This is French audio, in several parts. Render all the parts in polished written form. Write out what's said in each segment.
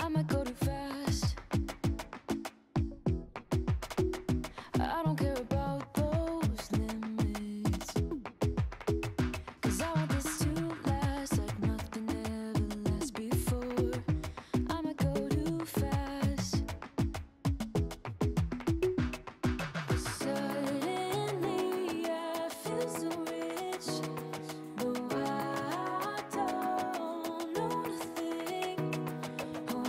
I might go too fast. I don't care about those limits, 'cause I want this to last like nothing ever lasts before. I might go too fast. Suddenly I feel so rich, but I don't know nothing. Oh,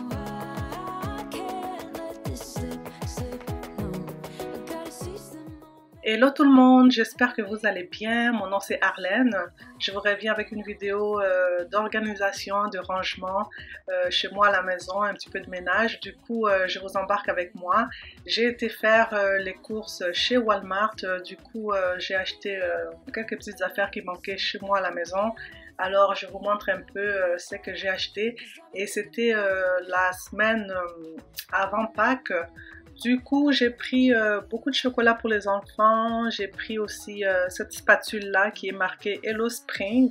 I can't let this slip, no. I gotta seize the moment. Hello tout le monde, j'espère que vous allez bien. Mon nom c'est Arlène. Je vous reviens avec une vidéo d'organisation, de rangement chez moi à la maison, un petit peu de ménage. Du coup, je vous embarque avec moi. J'ai été faire les courses chez Walmart. Du coup, j'ai acheté quelques petites affaires qui manquaient chez moi à la maison. Alors, je vous montre un peu ce que j'ai acheté. Et c'était la semaine avant Pâques. Du coup, j'ai pris beaucoup de chocolat pour les enfants. J'ai pris aussi cette spatule-là qui est marquée Hello Spring.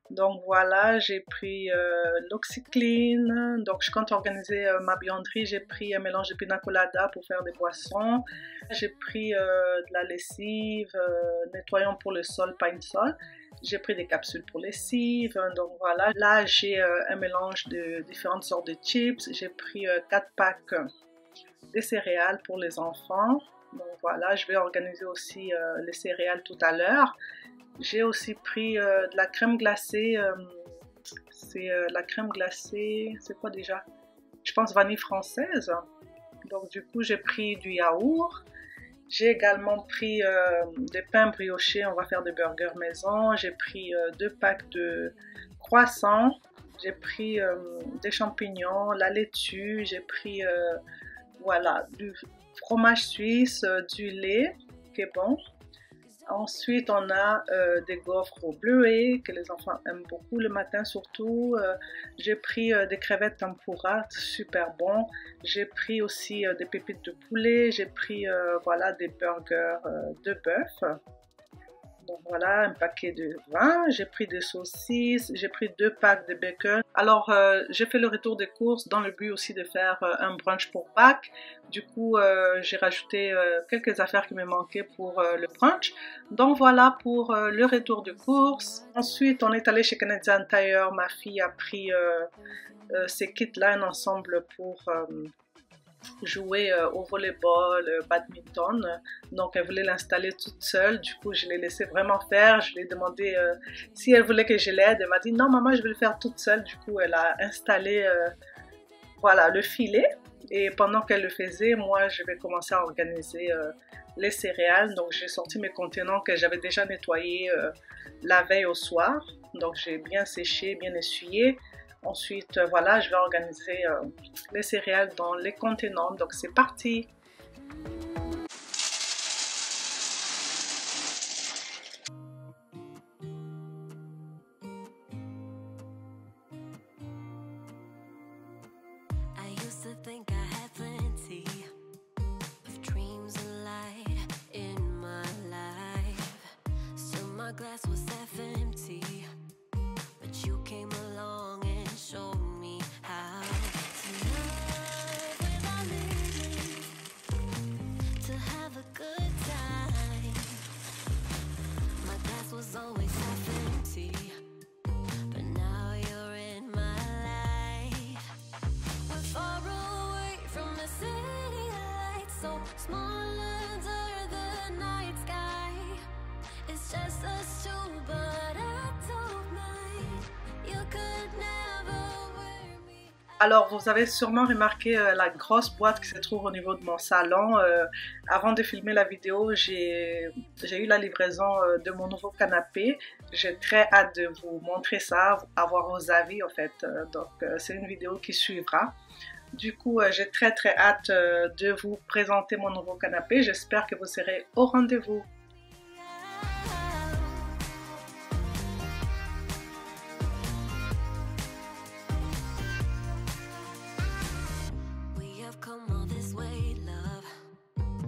Donc voilà, j'ai pris l'Oxyclean. Donc je compte organiser ma buanderie. J'ai pris un mélange de pina colada pour faire des boissons. J'ai pris de la lessive, nettoyant pour le sol, Pine Sol. J'ai pris des capsules pour lessive. Donc voilà, là j'ai un mélange de différentes sortes de chips. J'ai pris 4 packs des céréales pour les enfants. Donc voilà, je vais organiser aussi les céréales tout à l'heure. J'ai aussi pris de la crème glacée. C'est la crème glacée, c'est quoi déjà? Je pense vanille française. Donc du coup, j'ai pris du yaourt. J'ai également pris des pains briochés. On va faire des burgers maison. J'ai pris 2 packs de croissants. J'ai pris des champignons, la laitue. J'ai pris voilà, du fromage suisse, du lait qui est bon. Ensuite, on a des gaufres au bleuet que les enfants aiment beaucoup le matin surtout. J'ai pris des crevettes tempura, super bon. J'ai pris aussi des pépites de poulet. J'ai pris voilà, des burgers de bœuf. Donc voilà, un paquet de vin, j'ai pris des saucisses, j'ai pris 2 packs de bacon. Alors, j'ai fait le retour des courses dans le but aussi de faire un brunch pour Pâques. Du coup, j'ai rajouté quelques affaires qui me manquaient pour le brunch. Donc voilà pour le retour de courses. Ensuite, on est allé chez Canadian Tire. Ma fille a pris ces kits-là, un ensemble pour jouer au volleyball, badminton. Donc elle voulait l'installer toute seule. Du coup, je l'ai laissé vraiment faire. Je lui ai demandé si elle voulait que je l'aide. Elle m'a dit non maman, je vais le faire toute seule. Du coup, elle a installé voilà, le filet. Et pendant qu'elle le faisait, moi je vais commencer à organiser les céréales. Donc j'ai sorti mes contenants que j'avais déjà nettoyés la veille au soir. Donc j'ai bien séché, bien essuyé. Ensuite, voilà, je vais organiser les céréales dans les contenants. Donc, c'est parti! I used to think I had plenty of dreams and light in my life. Still my glass was half empty, but you came along and showed me how to love without limits, to have a good time. My glass was always half empty, but now you're in my life. We're far away from the city lights, so small under the night sky. It's just us two, but I don't mind. You could never wear me. Alors, vous avez sûrement remarqué la grosse boîte qui se trouve au niveau de mon salon. Avant de filmer la vidéo, j'ai eu la livraison de mon nouveau canapé. J'ai très hâte de vous montrer ça, avoir vos avis en fait. Donc, c'est une vidéo qui suivra. Du coup, j'ai très hâte de vous présenter mon nouveau canapé. J'espère que vous serez au rendez-vous. We have come all this way, love,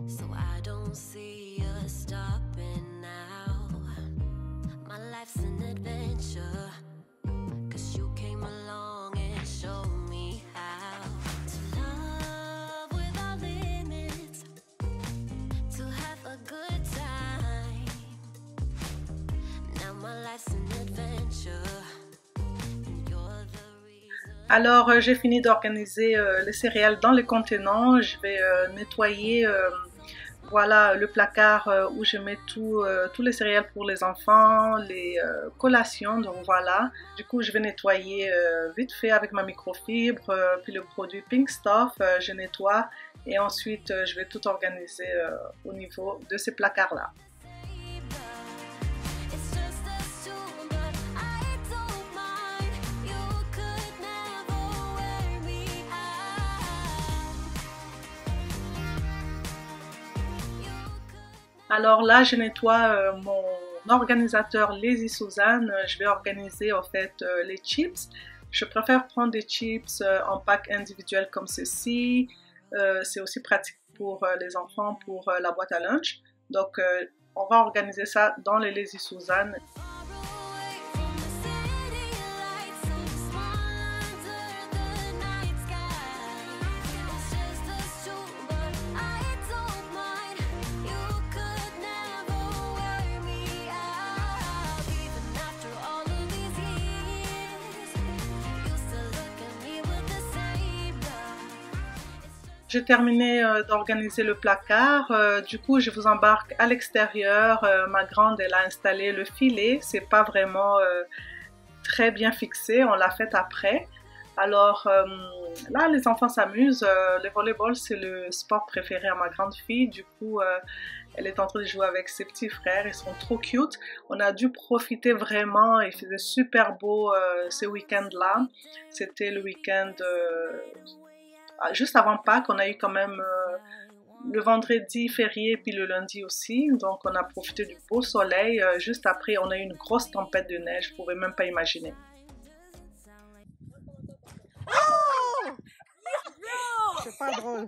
so I don't see us stopping now. My life's an adventure, 'cause you came along and showed me how. good time. Now my life's an adventure. Alors j'ai fini d'organiser les céréales dans les contenants. Je vais nettoyer voilà le placard où je mets tous les céréales pour les enfants, les collations, donc voilà. Du coup je vais nettoyer vite fait avec ma microfibre, puis le produit Pink Stuff, je nettoie et ensuite je vais tout organiser au niveau de ces placards là. Alors là, je nettoie mon organisateur Lazy Suzanne. Je vais organiser en fait les chips. Je préfère prendre des chips en pack individuel comme ceci. C'est aussi pratique pour les enfants, pour la boîte à lunch. Donc, on va organiser ça dans les Lazy Suzanne. J'ai terminé d'organiser le placard, du coup je vous embarque à l'extérieur. Ma grande elle a installé le filet, c'est pas vraiment très bien fixé, on l'a fait après. Alors là les enfants s'amusent, le volleyball c'est le sport préféré à ma grande fille, du coup elle est en train de jouer avec ses petits frères, ils sont trop cute. On a dû profiter vraiment, il faisait super beau ce week-end là, c'était le week-end juste avant Pâques, on a eu quand même le vendredi férié puis le lundi aussi, donc on a profité du beau soleil. Juste après, on a eu une grosse tempête de neige, je ne pouvais même pas imaginer. Oh! C'est pas drôle.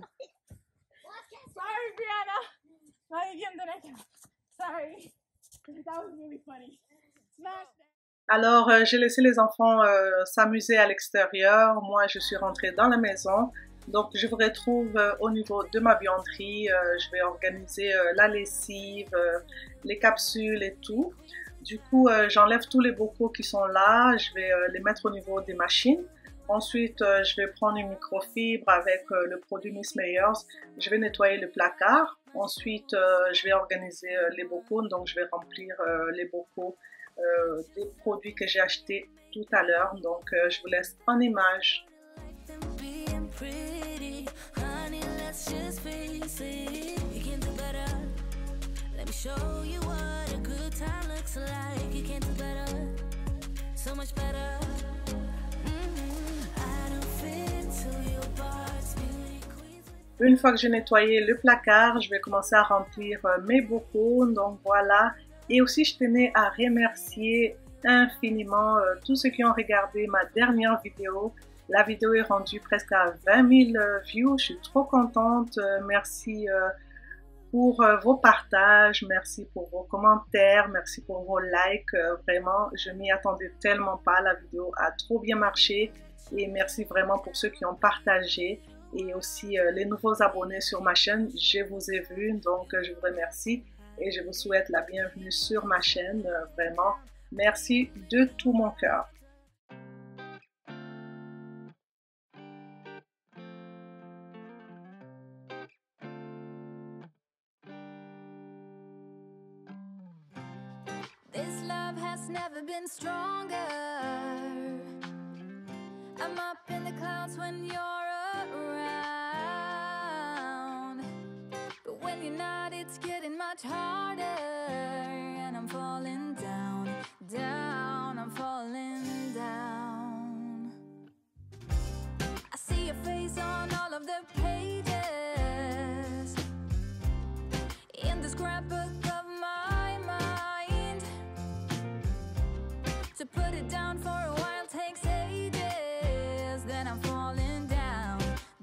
Sorry, Brianna. Sorry. That was really funny. Alors, j'ai laissé les enfants s'amuser à l'extérieur. Moi, je suis rentrée dans la maison. Donc, je vous retrouve au niveau de ma buanderie. Je vais organiser la lessive, les capsules et tout. Du coup, j'enlève tous les bocaux qui sont là. Je vais les mettre au niveau des machines. Ensuite, je vais prendre une microfibre avec le produit Miss Meyers. Je vais nettoyer le placard. Ensuite, je vais organiser les bocaux. Donc, je vais remplir les bocaux des produits que j'ai achetés tout à l'heure. Donc, je vous laisse en image. Une fois que j'ai nettoyé le placard, je vais commencer à remplir mes bocaux. Donc voilà. Et aussi, je tenais à remercier infiniment tous ceux qui ont regardé ma dernière vidéo. La vidéo est rendue presque à 20 000 views. Je suis trop contente. Merci pour vos partages. Merci pour vos commentaires. Merci pour vos likes. Vraiment, je m'y attendais tellement pas. La vidéo a trop bien marché. Et merci vraiment pour ceux qui ont partagé. Et aussi les nouveaux abonnés sur ma chaîne. Je vous ai vu. Donc, je vous remercie. Et je vous souhaite la bienvenue sur ma chaîne, vraiment. Merci de tout mon cœur. This love has never been stronger. I'm up in the clouds when you're around. But when you're not, it's getting much harder. And I'm falling down, down, I'm falling down. I see your face on all of the pages in the scrapbook of my mind. To put it down for a while takes ages. Then I'm falling down,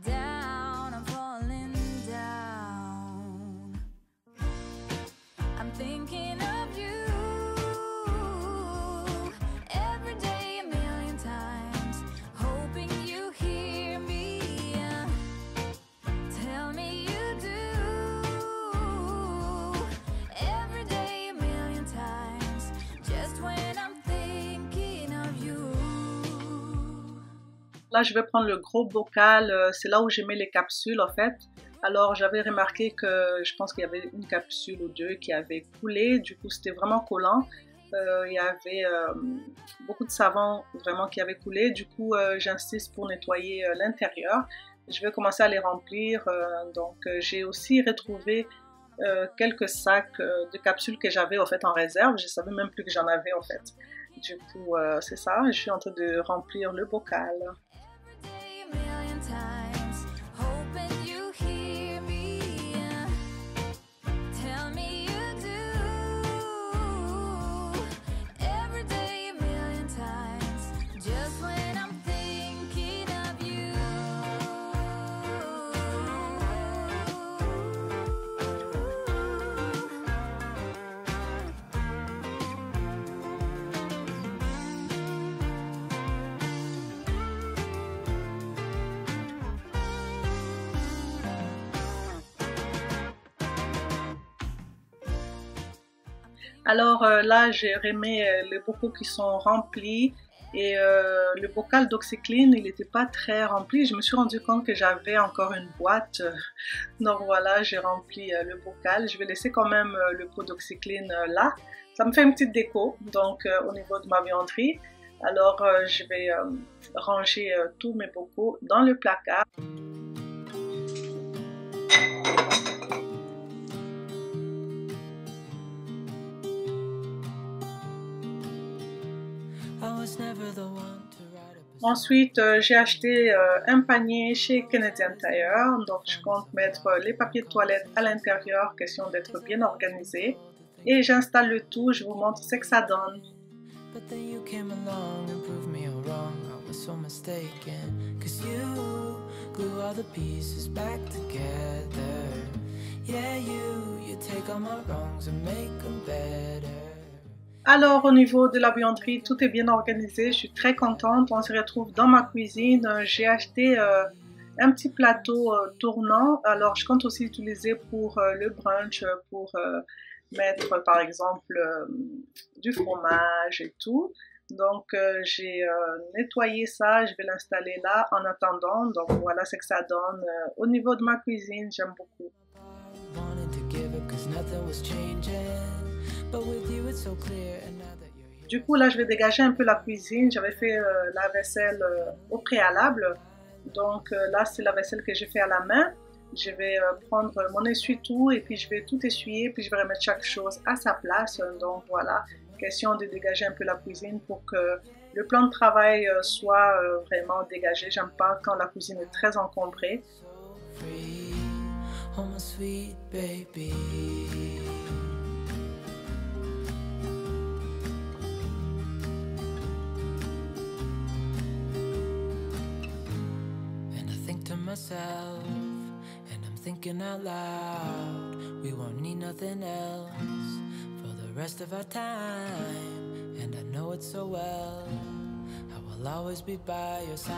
down, I'm falling down. I'm thinking of you every day, a million times, hoping you hear me. Tell me you do. Là, je vais prendre le gros bocal, c'est là où je mets les capsules en fait. Alors, j'avais remarqué que je pense qu'il y avait une capsule ou deux qui avait coulé, du coup c'était vraiment collant. Il y avait beaucoup de savon vraiment qui avait coulé, du coup j'insiste pour nettoyer l'intérieur. Je vais commencer à les remplir, donc j'ai aussi retrouvé quelques sacs de capsules que j'avais en fait en réserve, je savais même plus que j'en avais en fait. Du coup c'est ça, je suis en train de remplir le bocal. Alors là, j'ai remis les bocaux qui sont remplis et le bocal d'Oxyclean, il n'était pas très rempli. Je me suis rendu compte que j'avais encore une boîte. Donc voilà, j'ai rempli le bocal. Je vais laisser quand même le pot d'Oxyclean là. Ça me fait une petite déco, donc au niveau de ma buanderie. Alors je vais ranger tous mes bocaux dans le placard. Ensuite, j'ai acheté un panier chez Canadian Tire, donc je compte mettre les papiers de toilette à l'intérieur, question d'être bien organisé. Et j'installe le tout, je vous montre ce que ça donne. Alors au niveau de la buanderie, tout est bien organisé, je suis très contente. On se retrouve dans ma cuisine. J'ai acheté un petit plateau tournant. Alors je compte aussi l'utiliser pour le brunch, pour mettre par exemple du fromage et tout. Donc j'ai nettoyé ça, je vais l'installer là en attendant. Donc voilà ce que ça donne. Au niveau de ma cuisine, j'aime beaucoup. Du coup là je vais dégager un peu la cuisine, j'avais fait la vaisselle au préalable, donc là c'est la vaisselle que j'ai fait à la main. Je vais prendre mon essuie-tout et puis je vais tout essuyer, puis je vais remettre chaque chose à sa place. Donc voilà, question de dégager un peu la cuisine pour que le plan de travail soit vraiment dégagé. J'aime pas quand la cuisine est très encombrée. Myself, and I'm thinking out loud, we won't need nothing else for the rest of our time, and I know it so well, I will always be by your side,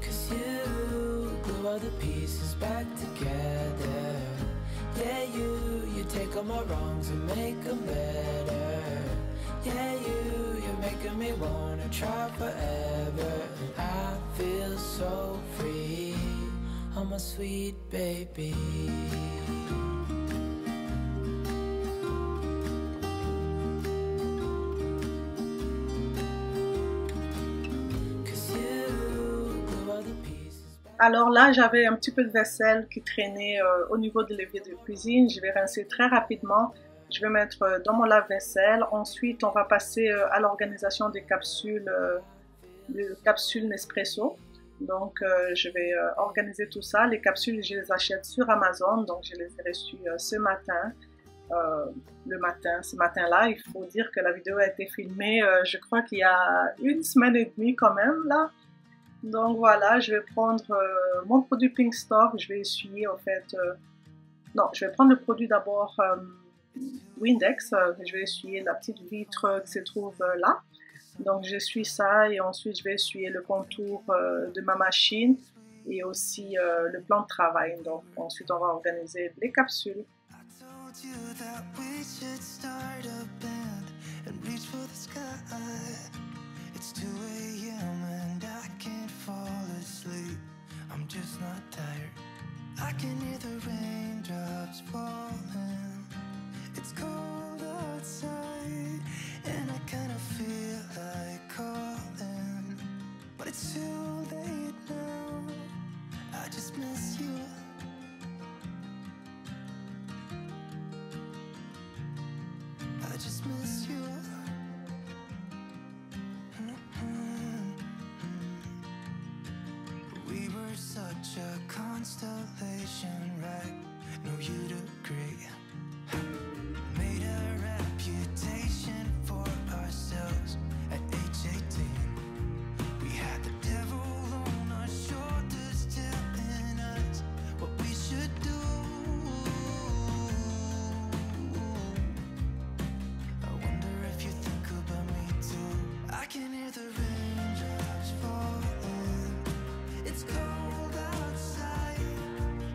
'cause you glue all the pieces back together, yeah, you take all my wrongs and make them better, yeah, you're making me wanna try forever. I feel so free, oh my sweet baby. Alors là, j'avais un petit peu de vaisselle qui traînait au niveau de l'évier de cuisine. Je vais rincer très rapidement. Je vais mettre dans mon lave-vaisselle. Ensuite, on va passer à l'organisation des capsules Nespresso. Donc, je vais organiser tout ça. Les capsules, je les achète sur Amazon. Donc, je les ai reçues ce matin. Ce matin-là, il faut dire que la vidéo a été filmée, je crois qu'il y a une semaine et demie quand même, là. Donc, voilà, je vais prendre mon produit Pink Stuff. Je vais essuyer, en fait... non, je vais prendre le produit d'abord... Windex, je vais essuyer la petite vitre qui se trouve là. Donc j'essuie ça et ensuite je vais essuyer le contour de ma machine et aussi le plan de travail. Donc ensuite on va organiser les capsules. and reach for the sky. It's 2 a.m. and I can't fall asleep. I'm just not tired. I can hear the raindrops falling. It's cold outside and I kind of feel like calling, but it's too late now. I just miss you. I just miss you. We were such a constellation, right? No, you'd agree. Made a reputation for ourselves at age 18. We had the devil on our shoulders telling us what we should do. I wonder if you think about me too. I can hear the raindrops falling. It's cold outside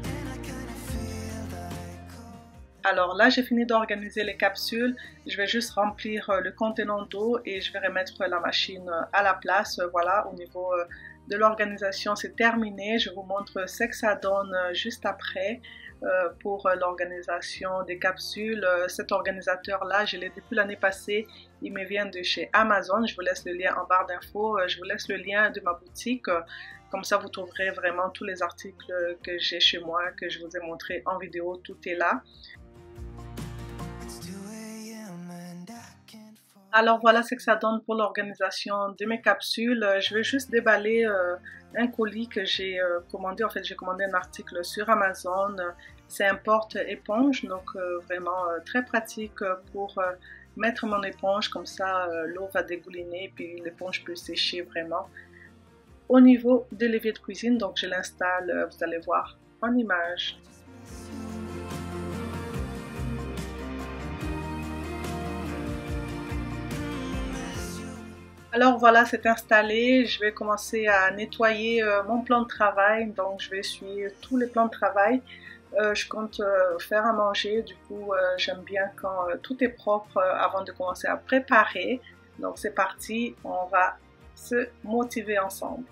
and I kind of feel like cold. Alors là, j'ai fini d'organiser les capsules. Je vais juste remplir le contenant d'eau et je vais remettre la machine à la place. Voilà, au niveau de l'organisation, c'est terminé. Je vous montre ce que ça donne juste après pour l'organisation des capsules. Cet organisateur-là, je l'ai depuis l'année passée. Il me vient de chez Amazon. Je vous laisse le lien en barre d'infos. Je vous laisse le lien de ma boutique. Comme ça, vous trouverez vraiment tous les articles que j'ai chez moi, que je vous ai montré en vidéo. Tout est là. Alors voilà ce que ça donne pour l'organisation de mes capsules. Je vais juste déballer un colis que j'ai commandé. En fait, j'ai commandé un article sur Amazon. C'est un porte-éponge, donc vraiment très pratique pour mettre mon éponge. Comme ça, l'eau va dégouliner et puis l'éponge peut sécher vraiment. Au niveau de l'évier de cuisine, donc je l'installe, vous allez voir en image. Alors voilà, c'est installé. Je vais commencer à nettoyer mon plan de travail. Donc je vais essuyer tous les plans de travail. Je compte faire à manger. Du coup, j'aime bien quand tout est propre avant de commencer à préparer. Donc c'est parti, on va se motiver ensemble.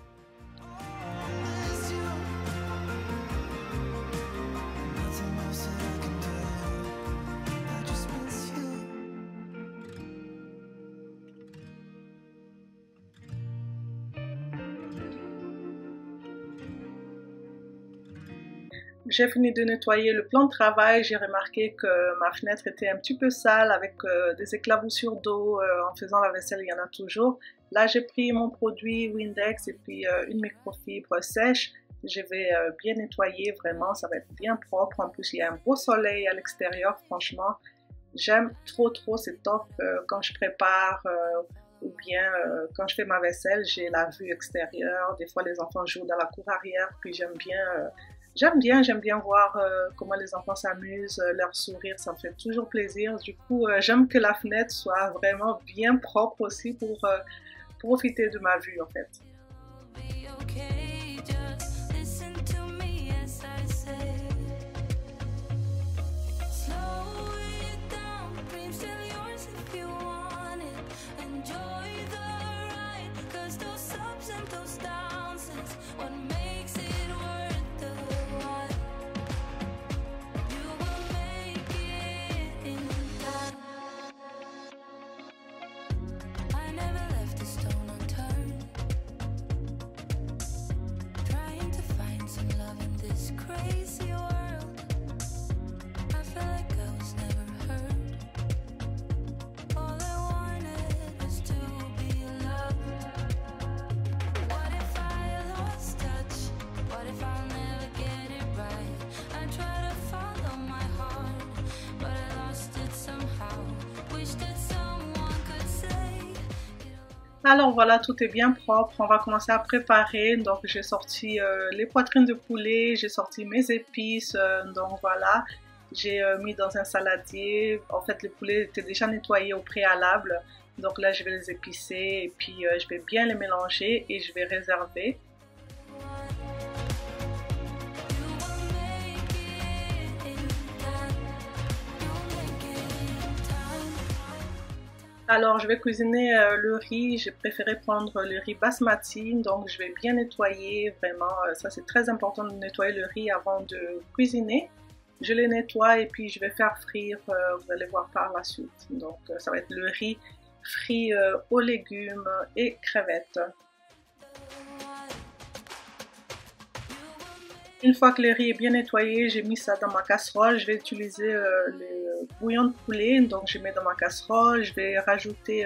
J'ai fini de nettoyer le plan de travail, j'ai remarqué que ma fenêtre était un petit peu sale avec des éclaboussures d'eau. En faisant la vaisselle, il y en a toujours. Là, j'ai pris mon produit Windex et puis une microfibre sèche. Je vais bien nettoyer, vraiment, ça va être bien propre. En plus, il y a un beau soleil à l'extérieur, franchement. J'aime trop, c'est top. Quand je prépare ou bien quand je fais ma vaisselle, j'ai la vue extérieure. Des fois, les enfants jouent dans la cour arrière, puis j'aime bien voir comment les enfants s'amusent, leur sourire, ça me fait toujours plaisir. Du coup, j'aime que la fenêtre soit vraiment bien propre aussi pour profiter de ma vue en fait. Alors voilà, tout est bien propre, on va commencer à préparer. Donc j'ai sorti les poitrines de poulet, j'ai sorti mes épices, donc voilà. J'ai mis dans un saladier, en fait les poulets étaient déjà nettoyés au préalable. Donc là je vais les épicer et puis je vais bien les mélanger et je vais réserver. Alors, je vais cuisiner le riz. J'ai préféré prendre le riz basmati, donc je vais bien nettoyer, vraiment. Ça, c'est très important de nettoyer le riz avant de cuisiner. Je les nettoie et puis je vais faire frire, vous allez voir par la suite. Donc, ça va être le riz frit aux légumes et crevettes. Une fois que le riz est bien nettoyé, j'ai mis ça dans ma casserole. Je vais utiliser le bouillon de poulet, donc je mets dans ma casserole. Je vais rajouter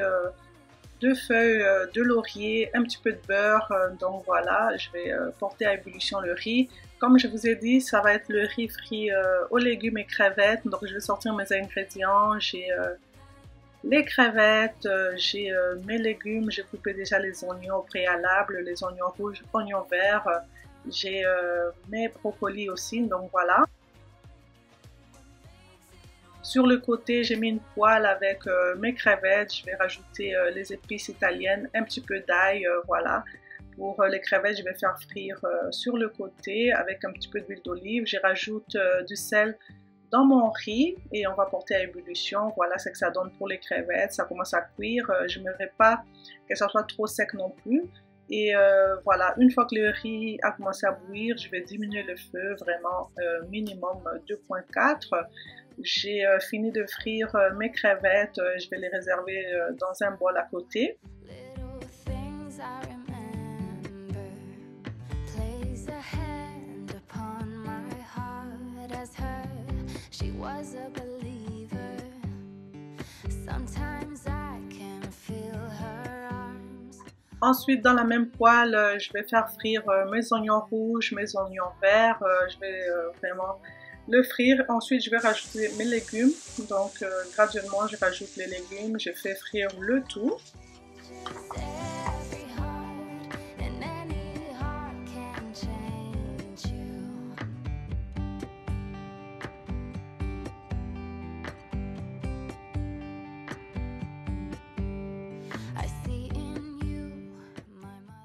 2 feuilles de laurier, un petit peu de beurre. Donc voilà, je vais porter à ébullition le riz. Comme je vous ai dit, ça va être le riz frit aux légumes et crevettes. Donc je vais sortir mes ingrédients. J'ai les crevettes, j'ai mes légumes. J'ai coupé déjà les oignons au préalable, les oignons rouges, oignons verts. J'ai mes brocolis aussi, donc voilà. Sur le côté, j'ai mis une poêle avec mes crevettes. Je vais rajouter les épices italiennes, un petit peu d'ail, voilà. Pour les crevettes, je vais faire frire sur le côté avec un petit peu d'huile d'olive. Je rajoute du sel dans mon riz et on va porter à ébullition. Voilà ce que ça donne pour les crevettes. Ça commence à cuire. Je n'aimerais pas que ça soit trop sec non plus. Et voilà, une fois que le riz a commencé à bouillir, je vais diminuer le feu, vraiment minimum 2.4. J'ai fini de frire mes crevettes, je vais les réserver dans un bol à côté. Ensuite, dans la même poêle, je vais faire frire mes oignons rouges, mes oignons verts. Je vais vraiment le frire. Ensuite, je vais rajouter mes légumes. Donc, graduellement, je rajoute les légumes. Je fais frire le tout.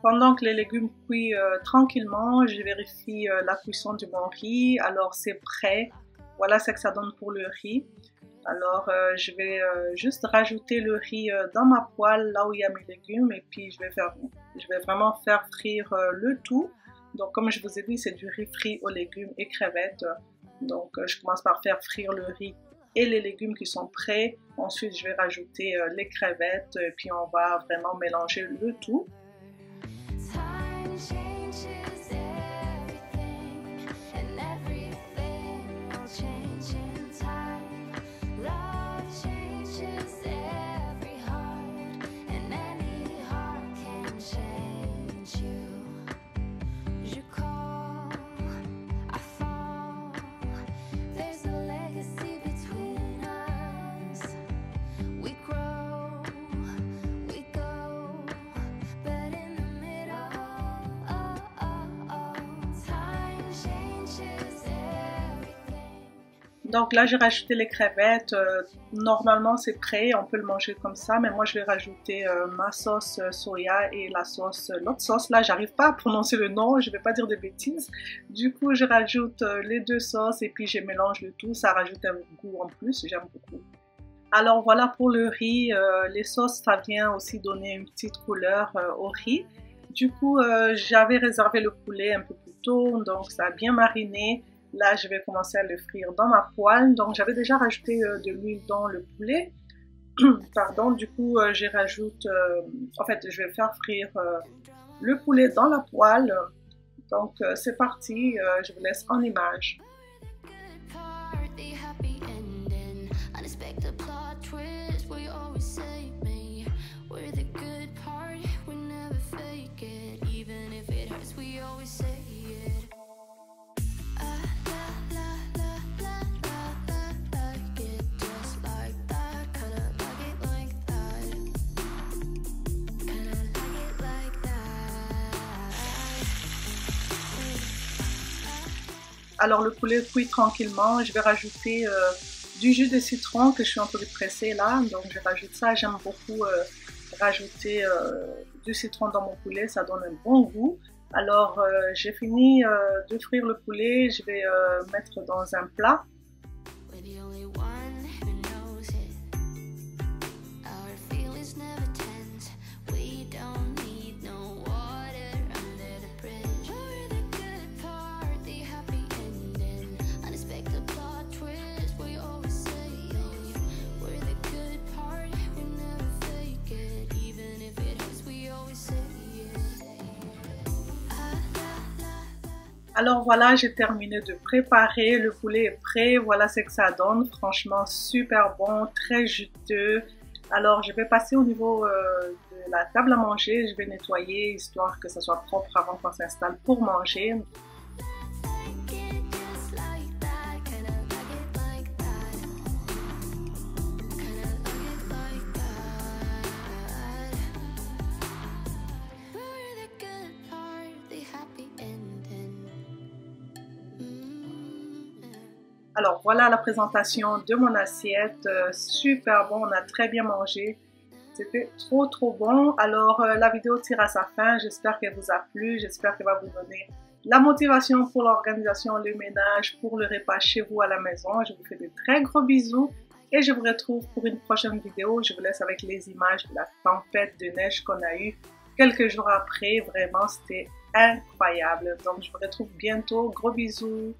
Pendant que les légumes cuisent tranquillement, je vérifie la cuisson de mon riz. Alors c'est prêt. Voilà ce que ça donne pour le riz. Alors je vais juste rajouter le riz dans ma poêle, là où il y a mes légumes. Et puis je vais vraiment faire frire le tout. Donc comme je vous ai dit, c'est du riz frit aux légumes et crevettes. Donc je commence par faire frire le riz et les légumes qui sont prêts. Ensuite je vais rajouter les crevettes. Et puis on va vraiment mélanger le tout. Donc là, j'ai rajouté les crevettes. Normalement, c'est prêt. On peut le manger comme ça. Mais moi, je vais rajouter ma sauce soya et l'autre sauce. Là, j'arrive pas à prononcer le nom. Je vais pas dire de bêtises. Du coup, je rajoute les 2 sauces et puis je mélange le tout. Ça rajoute un goût en plus. J'aime beaucoup. Alors voilà pour le riz. Les sauces, ça vient aussi donner une petite couleur au riz. Du coup, j'avais réservé le poulet un peu plus tôt. Donc, ça a bien mariné. Là, je vais commencer à le frire dans ma poêle. Donc, j'avais déjà rajouté de l'huile dans le poulet. Pardon, du coup, je rajoute... en fait, je vais faire frire le poulet dans la poêle. Donc, c'est parti. Je vous laisse en image. Alors le poulet cuit tranquillement, je vais rajouter du jus de citron que je suis en train de presser là, donc je rajoute ça. J'aime beaucoup rajouter du citron dans mon poulet, ça donne un bon goût. Alors j'ai fini de frire le poulet, je vais mettre dans un plat. Alors voilà, j'ai terminé de préparer, le poulet est prêt, voilà ce que ça donne, franchement super bon, très juteux. Alors je vais passer au niveau de la table à manger, je vais nettoyer histoire que ça soit propre avant qu'on s'installe pour manger. Alors voilà la présentation de mon assiette, super bon, on a très bien mangé, c'était trop bon. Alors la vidéo tire à sa fin, j'espère qu'elle vous a plu, j'espère qu'elle va vous donner la motivation pour l'organisation, le ménage, pour le repas chez vous à la maison. Je vous fais de très gros bisous et je vous retrouve pour une prochaine vidéo. Je vous laisse avec les images de la tempête de neige qu'on a eue quelques jours après, vraiment c'était incroyable. Donc je vous retrouve bientôt, gros bisous.